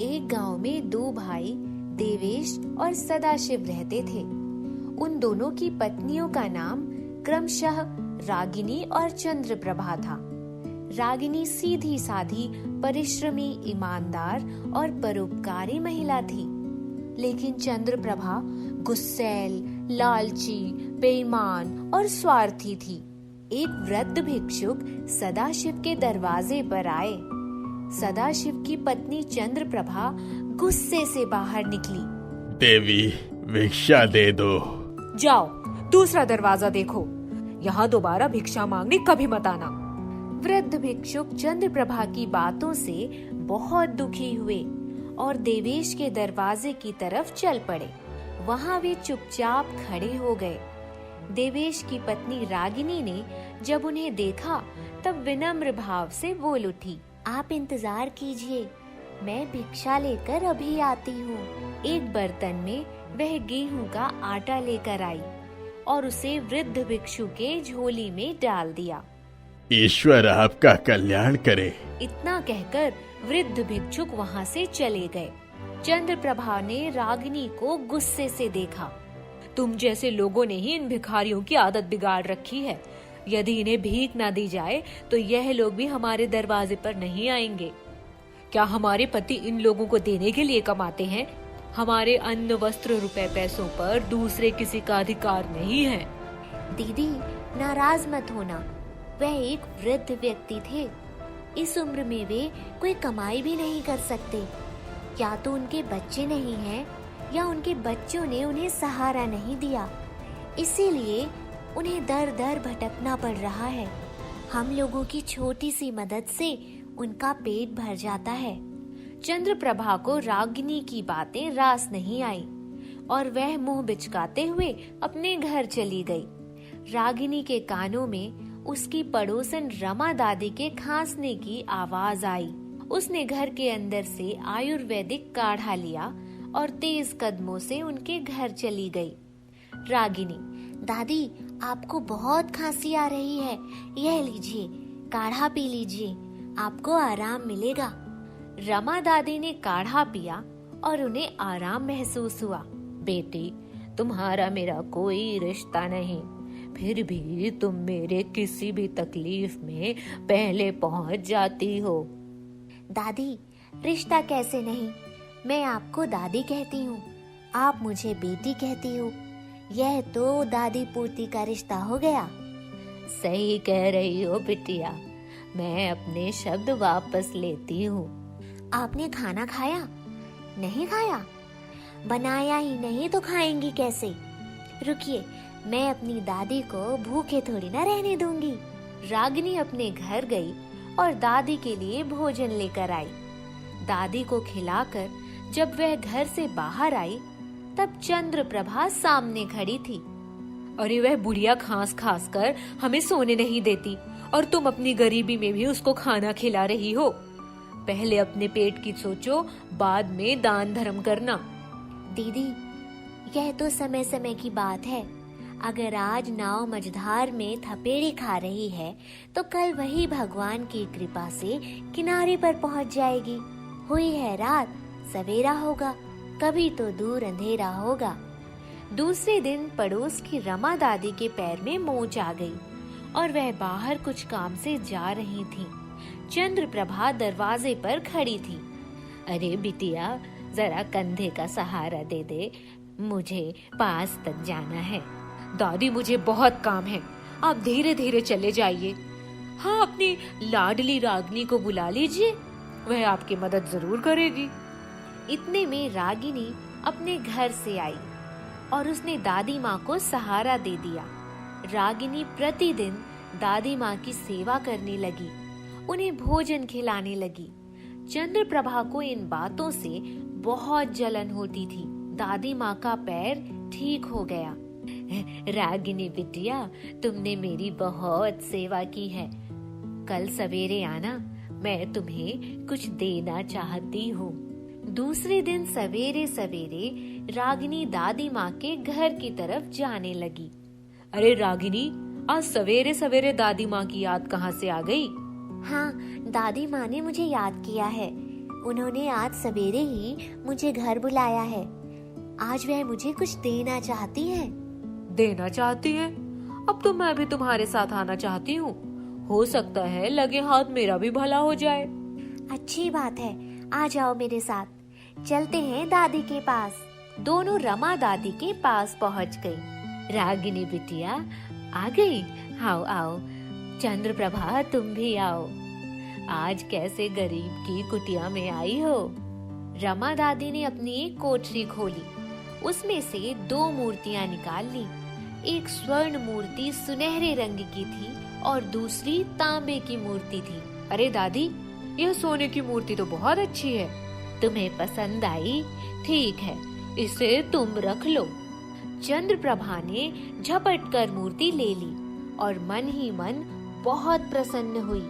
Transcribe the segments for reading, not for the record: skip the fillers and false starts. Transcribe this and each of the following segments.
एक गांव में दो भाई देवेश और सदाशिव रहते थे। उन दोनों की पत्नियों का नाम क्रमशः रागिनी और चंद्रप्रभा था। रागिनी सीधी साधी, परिश्रमी, ईमानदार और परोपकारी महिला थी, लेकिन चंद्रप्रभा गुस्सैल, लालची, बेईमान और स्वार्थी थी। एक वृद्ध भिक्षुक सदाशिव के दरवाजे पर आए। सदाशिव की पत्नी चंद्रप्रभा गुस्से से बाहर निकली। देवी, भिक्षा दे दो। जाओ, दूसरा दरवाजा देखो। यहाँ दोबारा भिक्षा मांगने कभी मत आना। वृद्ध भिक्षुक चंद्रप्रभा की बातों से बहुत दुखी हुए और देवेश के दरवाजे की तरफ चल पड़े। वहाँ वे चुपचाप खड़े हो गए। देवेश की पत्नी रागिनी ने जब उन्हें देखा तब विनम्र भाव से बोल उठी, आप इंतजार कीजिए, मैं भिक्षा लेकर अभी आती हूँ। एक बर्तन में वह गेहूं का आटा लेकर आई और उसे वृद्ध भिक्षु के झोली में डाल दिया। ईश्वर आपका कल्याण करे। इतना कहकर वृद्ध भिक्षुक वहाँ से चले गए। चंद्रप्रभा ने रागिनी को गुस्से से देखा। तुम जैसे लोगों ने ही इन भिखारियों की आदत बिगाड़ रखी है। यदि इन्हें भीख ना दी जाए तो यह लोग भी हमारे दरवाजे पर नहीं आएंगे। क्या हमारे पति इन लोगों को देने के लिए कमाते हैं? हमारे अन्न, वस्त्र, रुपए, पैसों पर दूसरे किसी का अधिकार नहीं है। दीदी, नाराज मत होना, वह एक वृद्ध व्यक्ति थे। इस उम्र में वे कोई कमाई भी नहीं कर सकते। या तो उनके बच्चे नहीं हैं या उनके बच्चों ने उन्हें सहारा नहीं दिया, इसीलिए उन्हें दर दर भटकना पड़ रहा है। हम लोगों की छोटी सी मदद से उनका पेट भर जाता है। चंद्रप्रभा को रागिनी की बातें रास नहीं आई और वह मुंह बिचकाते हुए अपने घर चली गई। रागिनी के कानों में उसकी पड़ोसन रमा दादी के खांसने की आवाज आई। उसने घर के अंदर से आयुर्वेदिक काढ़ा लिया और तेज कदमों से उनके घर चली गई। रागिनी, दादी, आपको बहुत खांसी आ रही है, यह लीजिए, काढ़ा पी लीजिए, आपको आराम मिलेगा। रमा दादी ने काढ़ा पिया और उन्हें आराम महसूस हुआ। बेटी, तुम्हारा मेरा कोई रिश्ता नहीं, फिर भी तुम मेरे किसी भी तकलीफ में पहले पहुंच जाती हो। दादी, रिश्ता कैसे नहीं, मैं आपको दादी कहती हूँ, आप मुझे बेटी कहती हो। यह तो दादी पोती का रिश्ता हो गया। सही कह रही हो बिटिया, मैं अपने शब्द वापस लेती हूँ। आपने खाना खाया? नहीं खाया? बनाया ही नहीं तो खाएंगी कैसे? रुकिए, मैं अपनी दादी को भूखे थोड़ी ना रहने दूंगी। रागिनी अपने घर गई और दादी के लिए भोजन लेकर आई। दादी को खिलाकर जब वह घर से बाहर आई तब चंद्रप्रभा सामने खड़ी थी। अरे, वह बुढ़िया खांस खास कर हमें सोने नहीं देती और तुम अपनी गरीबी में भी उसको खाना खिला रही हो। पहले अपने पेट की सोचो, बाद में दान धर्म करना। दीदी, यह तो समय समय की बात है। अगर आज नाव मझधार में थपेड़ी खा रही है तो कल वही भगवान की कृपा से किनारे पर पहुंच जाएगी। हुई है रात, सवेरा होगा, कभी तो दूर अंधेरा होगा। दूसरे दिन पड़ोस की रमा दादी के पैर में मोच आ गई और वह बाहर कुछ काम से जा रही थी। चंद्रप्रभा दरवाजे पर खड़ी थी। अरे बिटिया, जरा कंधे का सहारा दे दे, मुझे पास तक जाना है। दादी, मुझे बहुत काम है, आप धीरे धीरे चले जाइए। हाँ, अपनी लाडली रागिनी को बुला लीजिए, वह आपकी मदद जरूर करेगी। इतने में रागिनी अपने घर से आई और उसने दादी माँ को सहारा दे दिया। रागिनी प्रतिदिन दादी माँ की सेवा करने लगी, उन्हें भोजन खिलाने लगी। चंद्रप्रभा को इन बातों से बहुत जलन होती थी। दादी माँ का पैर ठीक हो गया। रागिनी बिटिया, तुमने मेरी बहुत सेवा की है। कल सवेरे आना, मैं तुम्हें कुछ देना चाहती हूँ। दूसरे दिन सवेरे सवेरे रागिनी दादी माँ के घर की तरफ जाने लगी। अरे रागिनी, आज सवेरे सवेरे दादी माँ की याद कहाँ से आ गई? हाँ, दादी माँ ने मुझे याद किया है। उन्होंने आज सवेरे ही मुझे घर बुलाया है। आज वह मुझे कुछ देना चाहती है। देना चाहती है? अब तो मैं भी तुम्हारे साथ आना चाहती हूँ। हो सकता है लगे हाथ मेरा भी भला हो जाए। अच्छी बात है, आ जाओ मेरे साथ। चलते हैं दादी के पास। दोनों रमा दादी के पास पहुँच गई। रागिनी बिटिया आ गई? आओ आओ। चंद्रप्रभा तुम भी आओ। आज कैसे गरीब की कुटिया में आई हो? रमा दादी ने अपनी एक कोठरी खोली। उसमें से 2 मूर्तियां निकाल ली। एक स्वर्ण मूर्ति सुनहरे रंग की थी और दूसरी तांबे की मूर्ति थी। अरे दादी, यह सोने की मूर्ति तो बहुत अच्छी है। तुम्हें पसंद आई? ठीक है, इसे तुम रख लो। चंद्रप्रभा ने झपट कर मूर्ति ले ली और मन ही मन बहुत प्रसन्न हुई।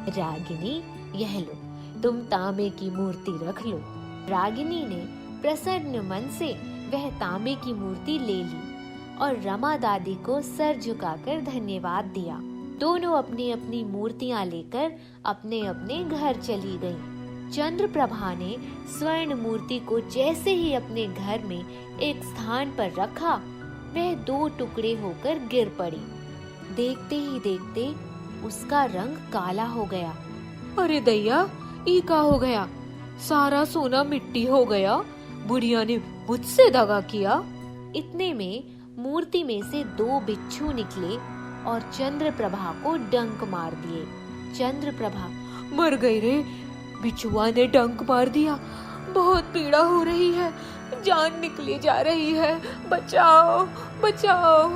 रागिनी, यह लो, तुम तांबे की मूर्ति रख लो। रागिनी ने प्रसन्न मन से वह तांबे की मूर्ति ले ली और रमा दादी को सर झुकाकर धन्यवाद दिया। दोनों अपनी अपनी मूर्तियां लेकर अपने अपने घर चली गईं। चंद्रप्रभा ने स्वर्ण मूर्ति को जैसे ही अपने घर में एक स्थान पर रखा, वह 2 टुकड़े होकर गिर पड़ी। देखते ही देखते उसका रंग काला हो गया। अरे दैया, ये क्या हो गया? सारा सोना मिट्टी हो गया। बुढ़िया ने मुझसे दगा किया। इतने में मूर्ति में से 2 बिच्छू निकले और चंद्रप्रभा को डंक मार दिए। चंद्रप्रभा, मर गई रे, बिच्छुआ ने डंक मार दिया। बहुत पीड़ा हो रही है, जान निकली जा रही है, बचाओ बचाओ।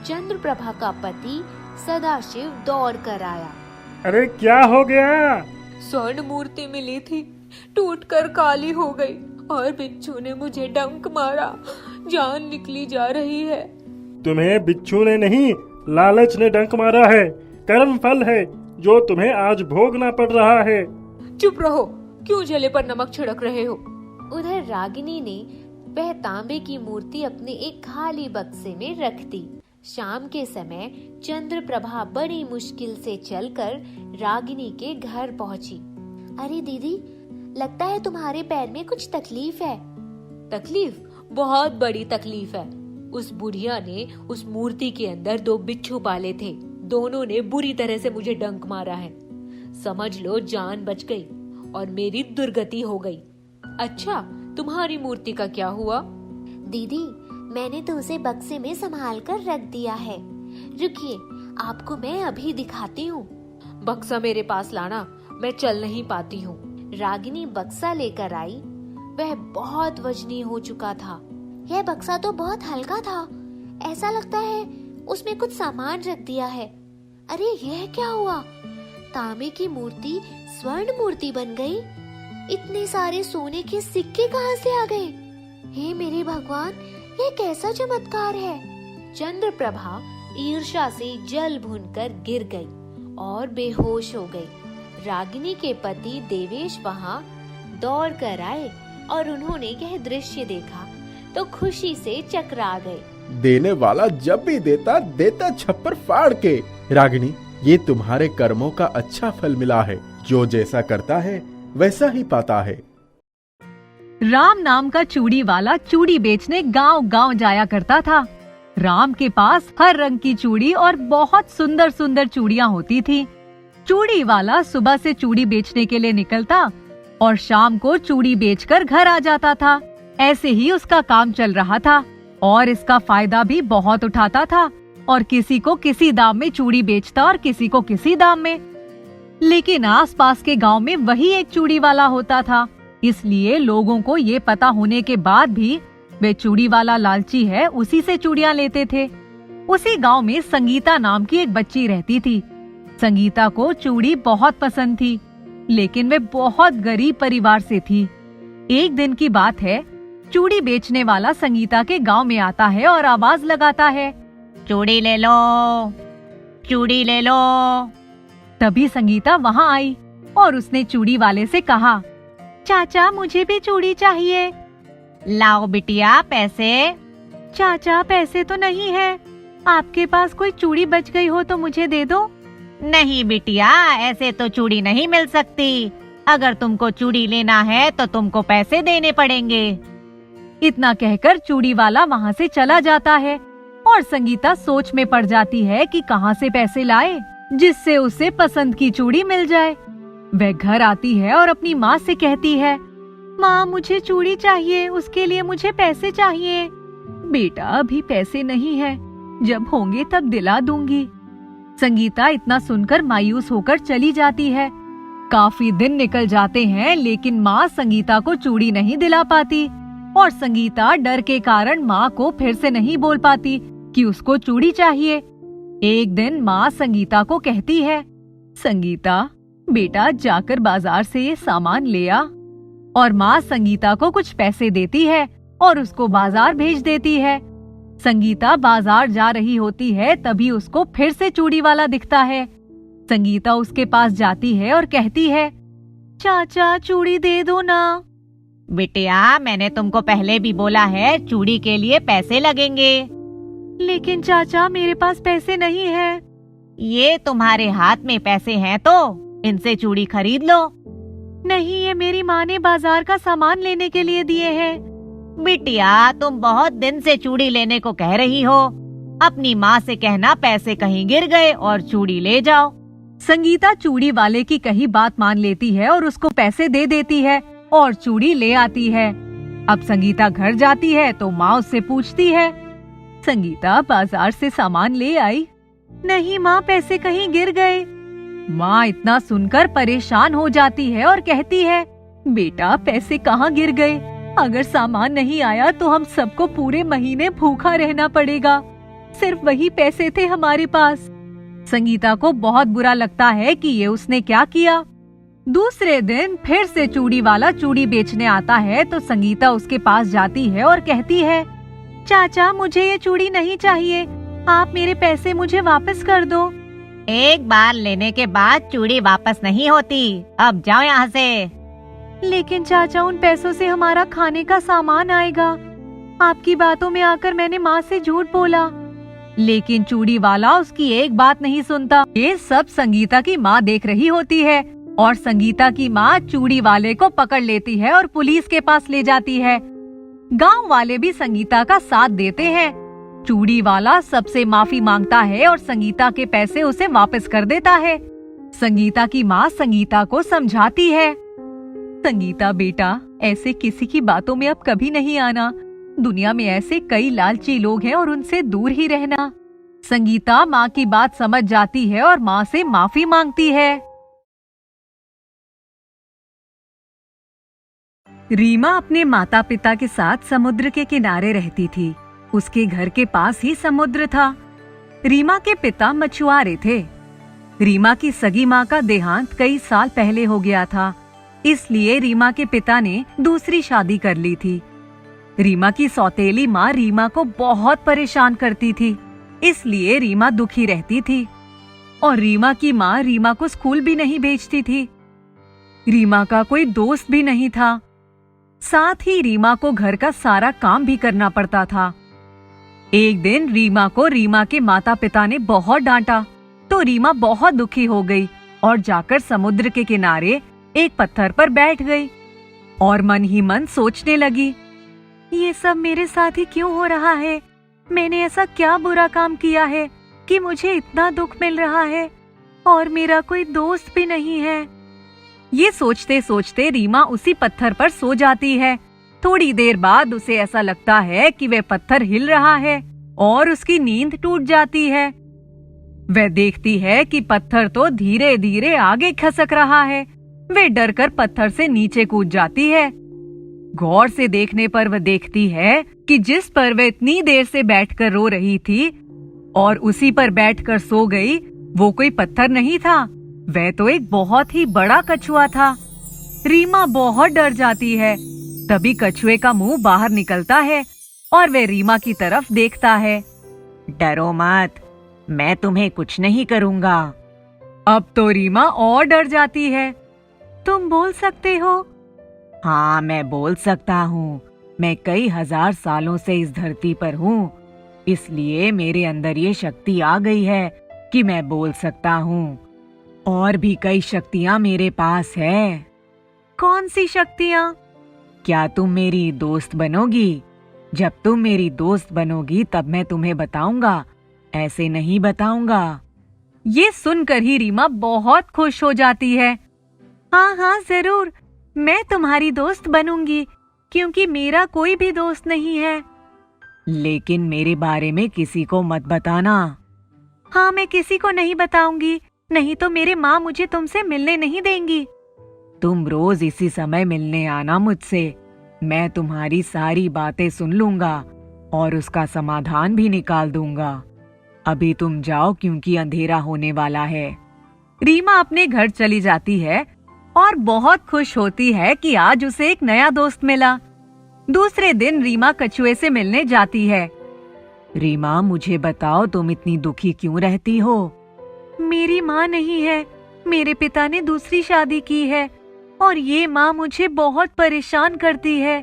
चंद्रप्रभा का पति सदाशिव दौड़ कर आया। अरे क्या हो गया? स्वर्ण मूर्ति मिली थी, टूटकर काली हो गई और बिच्छू ने मुझे डंक मारा। जान निकली जा रही है। तुम्हें बिच्छू ने नहीं, लालच ने डंक मारा है। कर्म फल है जो तुम्हें आज भोगना पड़ रहा है। चुप रहो, क्यों जले पर नमक छिड़क रहे हो? उधर रागिनी ने वह तांबे की मूर्ति अपने एक खाली बक्से में रख दी। शाम के समय चंद्रप्रभा बड़ी मुश्किल से चलकर रागिनी के घर पहुंची। अरे दीदी, लगता है तुम्हारे पैर में कुछ तकलीफ है। तकलीफ? बहुत बड़ी तकलीफ है। उस बुढ़िया ने उस मूर्ति के अंदर 2 बिच्छू पाले थे। दोनों ने बुरी तरह से मुझे डंक मारा है। समझ लो जान बच गई और मेरी दुर्गति हो गई। अच्छा, तुम्हारी मूर्ति का क्या हुआ? दीदी, मैंने तो उसे बक्से में संभाल कर रख दिया है। रुकिए, आपको मैं अभी दिखाती हूँ। बक्सा मेरे पास लाना, मैं चल नहीं पाती हूँ। रागिनी बक्सा लेकर आई। वह बहुत वजनी हो चुका था। यह बक्सा तो बहुत हल्का था। ऐसा लगता है उसमें कुछ सामान रख दिया है। अरे यह क्या हुआ? तांबे की मूर्ति स्वर्ण मूर्ति बन गई। इतने सारे सोने के सिक्के कहाँ से आ गए? हे मेरे भगवान, यह कैसा चमत्कार है? चंद्रप्रभा ईर्ष्या से जल भुनकर गिर गई और बेहोश हो गई। रागिनी के पति देवेश वहाँ दौड़ कर आए और उन्होंने यह दृश्य देखा तो खुशी से चकरा गए। देने वाला जब भी देता देता छप्पर फाड़ के। रागिनी, ये तुम्हारे कर्मों का अच्छा फल मिला है। जो जैसा करता है वैसा ही पाता है। राम नाम का चूड़ी वाला चूड़ी बेचने गांव-गांव जाया करता था। राम के पास हर रंग की चूड़ी और बहुत सुंदर सुंदर चूड़ियां होती थी। चूड़ी वाला सुबह से चूड़ी बेचने के लिए निकलता और शाम को चूड़ी बेचकर घर आ जाता था। ऐसे ही उसका काम चल रहा था और इसका फायदा भी बहुत उठाता था और किसी को किसी दाम में चूड़ी बेचता और किसी को किसी दाम में। लेकिन आसपास के गांव में वही एक चूड़ी वाला होता था, इसलिए लोगों को ये पता होने के बाद भी वे चूड़ी वाला लालची है, उसी से चूड़ियां लेते थे। उसी गांव में संगीता नाम की एक बच्ची रहती थी। संगीता को चूड़ी बहुत पसंद थी, लेकिन वे बहुत गरीब परिवार से थी। एक दिन की बात है, चूड़ी बेचने वाला संगीता के गांव में आता है और आवाज लगाता है, चूड़ी ले लो, चूड़ी ले लो। तभी संगीता वहां आई और उसने चूड़ी वाले से कहा, चाचा मुझे भी चूड़ी चाहिए। लाओ बिटिया पैसे। चाचा पैसे तो नहीं है, आपके पास कोई चूड़ी बच गई हो तो मुझे दे दो। नहीं बिटिया, ऐसे तो चूड़ी नहीं मिल सकती, अगर तुमको चूड़ी लेना है तो तुमको पैसे देने पड़ेंगे। इतना कहकर चूड़ी वाला वहाँ से चला जाता है और संगीता सोच में पड़ जाती है कि कहाँ से पैसे लाए जिससे उसे पसंद की चूड़ी मिल जाए। वह घर आती है और अपनी माँ से कहती है, माँ मुझे चूड़ी चाहिए, उसके लिए मुझे पैसे चाहिए। बेटा अभी पैसे नहीं है, जब होंगे तब दिला दूंगी। संगीता इतना सुनकर मायूस होकर चली जाती है। काफी दिन निकल जाते हैं लेकिन माँ संगीता को चूड़ी नहीं दिला पाती और संगीता डर के कारण माँ को फिर से नहीं बोल पाती कि उसको चूड़ी चाहिए। एक दिन माँ संगीता को कहती है, संगीता बेटा जाकर बाजार से ये सामान ले आ। और माँ संगीता को कुछ पैसे देती है और उसको बाजार भेज देती है। संगीता बाजार जा रही होती है तभी उसको फिर से चूड़ी वाला दिखता है। संगीता उसके पास जाती है और कहती है, चाचा चूड़ी दे दो ना। बिटिया मैंने तुमको पहले भी बोला है चूड़ी के लिए पैसे लगेंगे। लेकिन चाचा मेरे पास पैसे नहीं है। ये तुम्हारे हाथ में पैसे हैं तो इनसे चूड़ी खरीद लो। नहीं ये मेरी माँ ने बाजार का सामान लेने के लिए दिए हैं। बिटिया तुम बहुत दिन से चूड़ी लेने को कह रही हो, अपनी माँ से कहना पैसे कहीं गिर गए और चूड़ी ले जाओ। संगीता चूड़ी वाले की कही बात मान लेती है और उसको पैसे दे देती है और चूड़ी ले आती है। अब संगीता घर जाती है तो माँ उससे पूछती है, संगीता बाजार से सामान ले आई? नहीं माँ पैसे कहीं गिर गए। माँ इतना सुनकर परेशान हो जाती है और कहती है, बेटा पैसे कहाँ गिर गए? अगर सामान नहीं आया तो हम सबको पूरे महीने भूखा रहना पड़ेगा। सिर्फ वही पैसे थे हमारे पास। संगीता को बहुत बुरा लगता है कि ये उसने क्या किया। दूसरे दिन फिर से चूड़ी वाला चूड़ी बेचने आता है तो संगीता उसके पास जाती है और कहती है, चाचा मुझे ये चूड़ी नहीं चाहिए, आप मेरे पैसे मुझे वापस कर दो। एक बार लेने के बाद चूड़ी वापस नहीं होती, अब जाओ यहाँ से। लेकिन चाचा उन पैसों से हमारा खाने का सामान आएगा। आपकी बातों में आकर मैंने माँ से झूठ बोला। लेकिन चूड़ी वाला उसकी एक बात नहीं सुनता। ये सब संगीता की माँ देख रही होती है और संगीता की माँ चूड़ी वाले को पकड़ लेती है और पुलिस के पास ले जाती है। गांव वाले भी संगीता का साथ देते हैं। चूड़ी वाला सबसे माफी मांगता है और संगीता के पैसे उसे वापस कर देता है। संगीता की माँ संगीता को समझाती है, संगीता बेटा ऐसे किसी की बातों में अब कभी नहीं आना। दुनिया में ऐसे कई लालची लोग हैं और उनसे दूर ही रहना। संगीता माँ की बात समझ जाती है और माँ से माफी मांगती है। रीमा अपने माता पिता के साथ समुद्र के किनारे रहती थी। उसके घर के पास ही समुद्र था। रीमा के पिता मछुआरे थे। रीमा की सगी माँ का देहांत कई साल पहले हो गया था, इसलिए रीमा के पिता ने दूसरी शादी कर ली थी। रीमा की सौतेली माँ रीमा को बहुत परेशान करती थी, इसलिए रीमा दुखी रहती थी और रीमा की माँ रीमा को स्कूल भी नहीं भेजती थी। रीमा का कोई दोस्त भी नहीं था। साथ ही रीमा को घर का सारा काम भी करना पड़ता था। एक दिन रीमा को रीमा के माता पिता ने बहुत डांटा तो रीमा बहुत दुखी हो गई और जाकर समुद्र के किनारे एक पत्थर पर बैठ गई और मन ही मन सोचने लगी, ये सब मेरे साथ ही क्यों हो रहा है? मैंने ऐसा क्या बुरा काम किया है कि मुझे इतना दुख मिल रहा है और मेरा कोई दोस्त भी नहीं है। ये सोचते सोचते रीमा उसी पत्थर पर सो जाती है। थोड़ी देर बाद उसे ऐसा लगता है कि वह पत्थर हिल रहा है और उसकी नींद टूट जाती है। वह देखती है कि पत्थर तो धीरे धीरे आगे खसक रहा है। वह डरकर पत्थर से नीचे कूद जाती है। गौर से देखने पर वह देखती है कि जिस पर वह इतनी देर से बैठकर रो रही थी और उसी पर बैठकर सो गई, वो कोई पत्थर नहीं था, वह तो एक बहुत ही बड़ा कछुआ था। रीमा बहुत डर जाती है। तभी कछुए का मुंह बाहर निकलता है और वह रीमा की तरफ देखता है। डरो मत, मैं तुम्हें कुछ नहीं करूँगा। अब तो रीमा और डर जाती है। तुम बोल सकते हो? हाँ, मैं बोल सकता हूँ। मैं कई हजार सालों से इस धरती पर हूँ, इसलिए मेरे अंदर ये शक्ति आ गई है कि मैं बोल सकता हूँ। और भी कई शक्तियाँ मेरे पास है। कौन सी शक्तियाँ? क्या तुम मेरी दोस्त बनोगी? जब तुम मेरी दोस्त बनोगी तब मैं तुम्हें बताऊंगा, ऐसे नहीं बताऊंगा। ये सुनकर ही रीमा बहुत खुश हो जाती है। हाँ हाँ जरूर, मैं तुम्हारी दोस्त बनूंगी, क्योंकि मेरा कोई भी दोस्त नहीं है। लेकिन मेरे बारे में किसी को मत बताना। हाँ, मैं किसी को नहीं बताऊंगी, नहीं तो मेरे माँ मुझे तुमसे मिलने नहीं देंगी। तुम रोज इसी समय मिलने आना मुझसे, मैं तुम्हारी सारी बातें सुन लूंगा और उसका समाधान भी निकाल दूंगा। अभी तुम जाओ, क्योंकि अंधेरा होने वाला है। रीमा अपने घर चली जाती है और बहुत खुश होती है कि आज उसे एक नया दोस्त मिला। दूसरे दिन रीमा कछुए से मिलने जाती है। रीमा, मुझे बताओ, तुम इतनी दुखी क्यों रहती हो? मेरी माँ नहीं है, मेरे पिता ने दूसरी शादी की है और ये माँ मुझे बहुत परेशान करती है।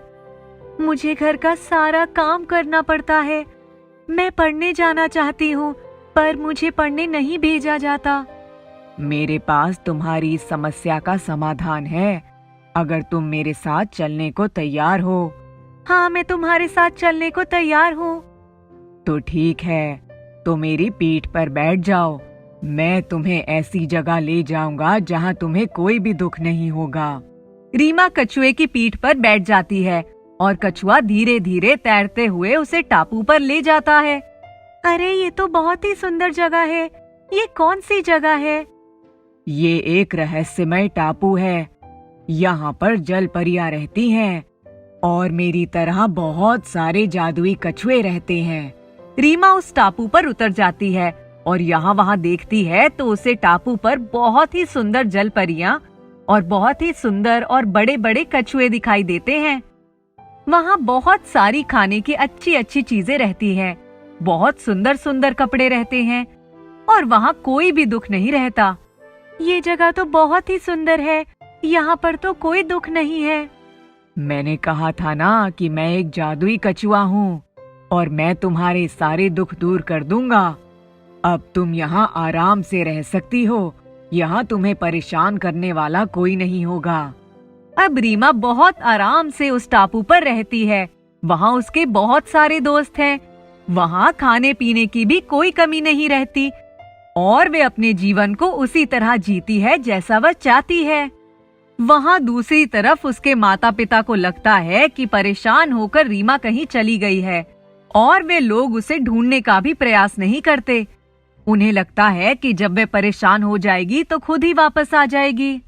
मुझे घर का सारा काम करना पड़ता है। मैं पढ़ने जाना चाहती हूँ, पर मुझे पढ़ने नहीं भेजा जाता। मेरे पास तुम्हारी इस समस्या का समाधान है, अगर तुम मेरे साथ चलने को तैयार हो। हाँ, मैं तुम्हारे साथ चलने को तैयार हूँ। तो ठीक है, तो मेरी पीठ पर बैठ जाओ। मैं तुम्हें ऐसी जगह ले जाऊंगा जहाँ तुम्हें कोई भी दुख नहीं होगा। रीमा कछुए की पीठ पर बैठ जाती है और कछुआ धीरे धीरे तैरते हुए उसे टापू पर ले जाता है। अरे, ये तो बहुत ही सुंदर जगह है। ये कौन सी जगह है? ये एक रहस्यमय टापू है। यहाँ पर जल परियां रहती हैं और मेरी तरह बहुत सारे जादुई कछुए रहते हैं। रीमा उस टापू पर उतर जाती है और यहाँ वहाँ देखती है तो उसे टापू पर बहुत ही सुंदर जल परियां और बहुत ही सुंदर और बड़े बड़े कछुए दिखाई देते हैं। वहाँ बहुत सारी खाने की अच्छी अच्छी चीजें रहती हैं, बहुत सुंदर सुंदर कपड़े रहते हैं और वहाँ कोई भी दुख नहीं रहता। ये जगह तो बहुत ही सुंदर है, यहाँ पर तो कोई दुख नहीं है। मैंने कहा था ना कि मैं एक जादुई कछुआ हूँ और मैं तुम्हारे सारे दुख दूर कर दूंगा। अब तुम यहाँ आराम से रह सकती हो, यहाँ तुम्हें परेशान करने वाला कोई नहीं होगा। अब रीमा बहुत आराम से उस टापू पर रहती है। वहाँ उसके बहुत सारे दोस्त हैं। वहाँ खाने पीने की भी कोई कमी नहीं रहती और वे अपने जीवन को उसी तरह जीती है जैसा वह चाहती है। वहाँ दूसरी तरफ उसके माता पिता को लगता है कि परेशान होकर रीमा कहीं चली गई है और वे लोग उसे ढूंढने का भी प्रयास नहीं करते। उन्हें लगता है कि जब वे परेशान हो जाएगी तो खुद ही वापस आ जाएगी।